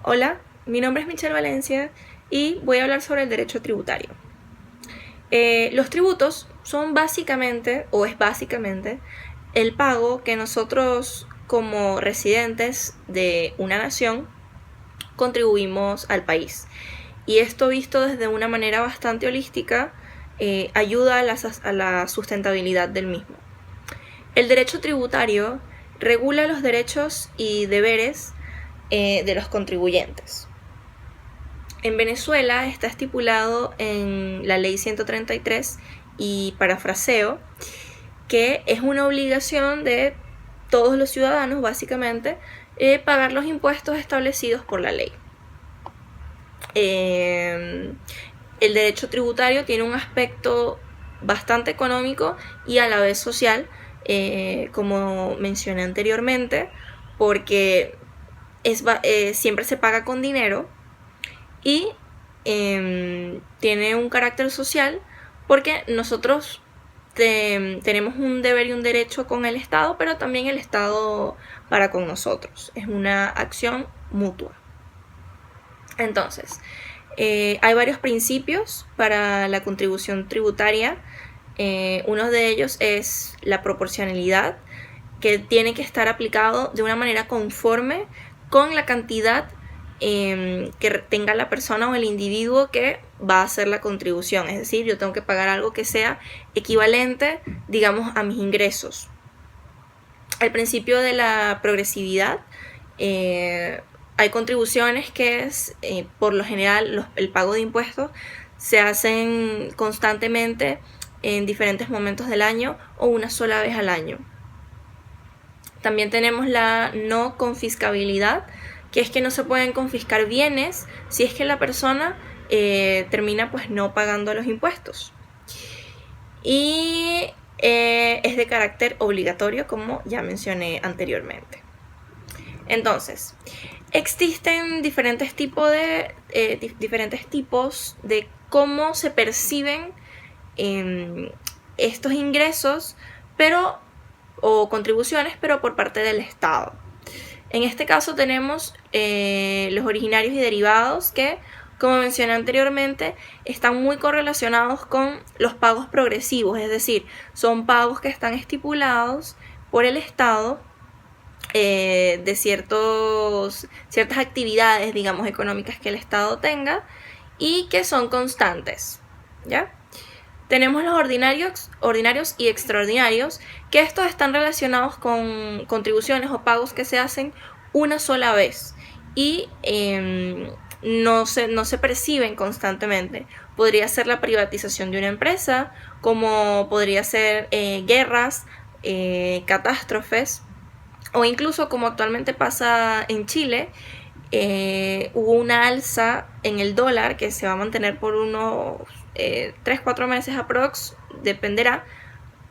Hola, mi nombre es Michelle Valencia y voy a hablar sobre el derecho tributario. Los tributos son básicamente, o es básicamente, el pago que nosotros como residentes de una nación contribuimos al país. Y esto visto desde una manera bastante holística ayuda a la sustentabilidad del mismo. El derecho tributario regula los derechos y deberes de los contribuyentes. En Venezuela está estipulado en la ley 133 y parafraseo que es una obligación de todos los ciudadanos básicamente pagar los impuestos establecidos por la ley. El derecho tributario tiene un aspecto bastante económico y a la vez social, como mencioné anteriormente, porque siempre se paga con dinero y tiene un carácter social porque nosotros tenemos un deber y un derecho con el Estado, pero también el Estado para con nosotros. Es una acción mutua. Entonces, hay varios principios para la contribución tributaria. Uno de ellos es la proporcionalidad, que tiene que estar aplicado de una manera conforme con la cantidad que tenga la persona o el individuo que va a hacer la contribución. Es decir, yo tengo que pagar algo que sea equivalente, digamos, a mis ingresos. El principio de la progresividad. Hay contribuciones que es, por lo general, el pago de impuestos se hacen constantemente en diferentes momentos del año o una sola vez al año. También tenemos la no confiscabilidad, que es que no se pueden confiscar bienes si es que la persona termina pues no pagando los impuestos. Y es de carácter obligatorio, como ya mencioné anteriormente. Entonces, existen diferentes tipos de cómo se perciben estos ingresos, o contribuciones, pero por parte del Estado. En este caso tenemos los originarios y derivados que, como mencioné anteriormente, están muy correlacionados con los pagos progresivos, es decir, son pagos que están estipulados por el Estado de ciertas actividades, digamos, económicas que el Estado tenga y que son constantes, ¿ya? Tenemos los ordinarios y extraordinarios, que estos están relacionados con contribuciones o pagos que se hacen una sola vez y no se perciben constantemente. Podría ser la privatización de una empresa, como podría ser guerras, catástrofes, o incluso como actualmente pasa en Chile. Hubo una alza en el dólar que se va a mantener por unos 3-4 meses aprox, dependerá,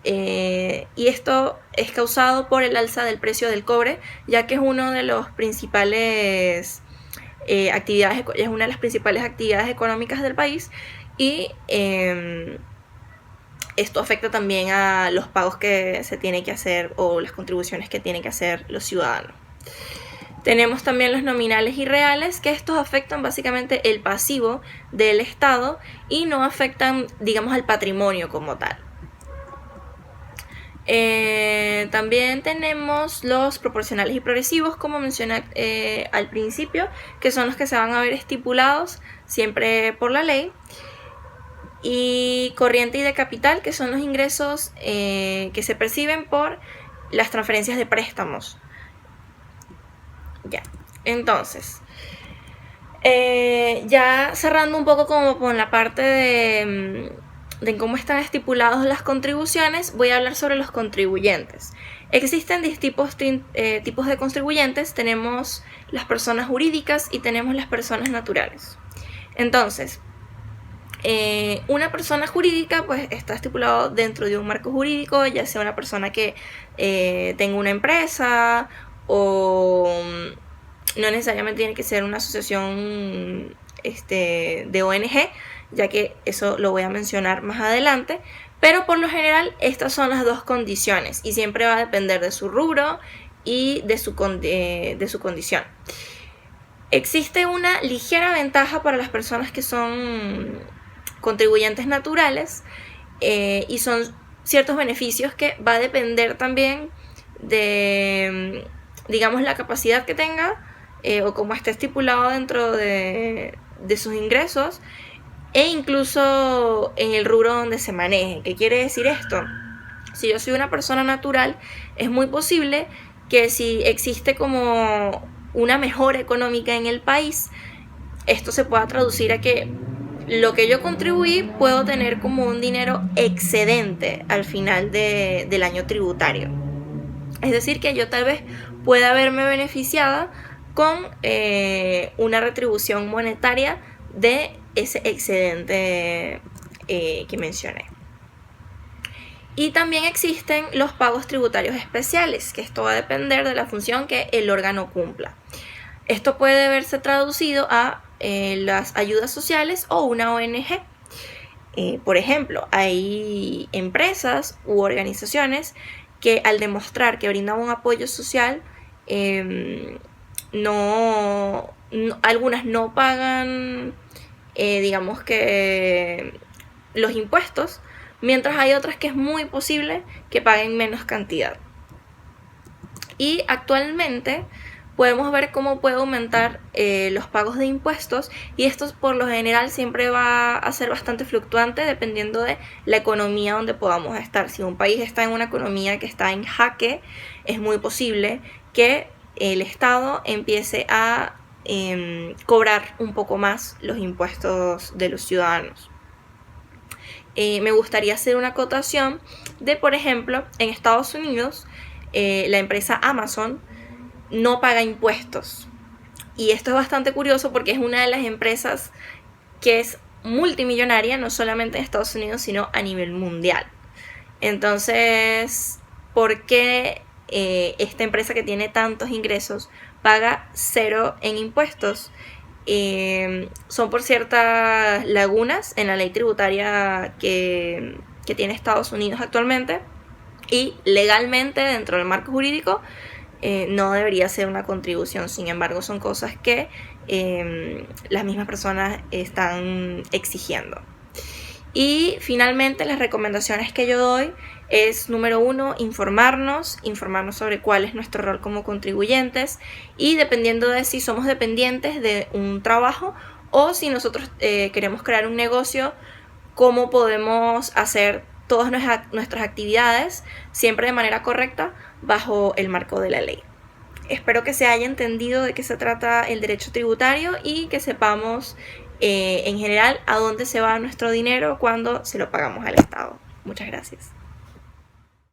y esto es causado por el alza del precio del cobre, ya que es una de las principales actividades económicas del país, y esto afecta también a los pagos que se tienen que hacer o las contribuciones que tienen que hacer los ciudadanos. Tenemos también los nominales y reales, que estos afectan básicamente el pasivo del Estado y no afectan, digamos, al patrimonio como tal. También tenemos los proporcionales y progresivos, como mencioné al principio, que son los que se van a ver estipulados siempre por la ley. Y corriente y de capital, que son los ingresos que se perciben por las transferencias de préstamos. Ya, entonces, ya cerrando un poco como con la parte de cómo están estipulados las contribuciones, voy a hablar sobre los contribuyentes. Existen tipos de contribuyentes. Tenemos las personas jurídicas y tenemos las personas naturales. Entonces, una persona jurídica pues está estipulado dentro de un marco jurídico, ya sea una persona que tenga una empresa, o no necesariamente tiene que ser una asociación de ONG, ya que eso lo voy a mencionar más adelante, pero por lo general estas son las dos condiciones y siempre va a depender de su rubro y de su condición. Existe una ligera ventaja para las personas que son contribuyentes naturales y son ciertos beneficios que va a depender también de, digamos, la capacidad que tenga o como esté estipulado dentro de sus ingresos e incluso en el rubro donde se maneje. ¿Qué quiere decir esto? Si yo soy una persona natural, es muy posible que si existe como una mejora económica en el país, esto se pueda traducir a que lo que yo contribuí puedo tener como un dinero excedente al final del año tributario. Es decir, que yo tal vez pueda verme beneficiada con una retribución monetaria de ese excedente que mencioné. Y también existen los pagos tributarios especiales, que esto va a depender de la función que el órgano cumpla. Esto puede verse traducido a las ayudas sociales o una ONG. Por ejemplo, hay empresas u organizaciones que al demostrar que brindan un apoyo social, algunas no pagan, digamos que los impuestos, mientras hay otras que es muy posible que paguen menos cantidad. Y actualmente podemos ver cómo puede aumentar los pagos de impuestos, y esto por lo general siempre va a ser bastante fluctuante dependiendo de la economía donde podamos estar. Si un país está en una economía que está en jaque, es muy posible que el Estado empiece a cobrar un poco más los impuestos de los ciudadanos. Me gustaría hacer una acotación de, por ejemplo, en Estados Unidos, la empresa Amazon no paga impuestos. Y esto es bastante curioso porque es una de las empresas que es multimillonaria, no solamente en Estados Unidos, sino a nivel mundial. Entonces, ¿por qué esta empresa que tiene tantos ingresos paga 0 en impuestos? Son por ciertas lagunas en la ley tributaria que tiene Estados Unidos actualmente, y legalmente dentro del marco jurídico no debería ser una contribución. Sin embargo, son cosas que las mismas personas están exigiendo. Y finalmente, las recomendaciones que yo doy es, número 1, informarnos sobre cuál es nuestro rol como contribuyentes, y dependiendo de si somos dependientes de un trabajo o si nosotros queremos crear un negocio, cómo podemos hacer todas nuestras actividades siempre de manera correcta bajo el marco de la ley. Espero que se haya entendido de qué se trata el derecho tributario y que sepamos en general a dónde se va nuestro dinero cuando se lo pagamos al Estado. Muchas gracias.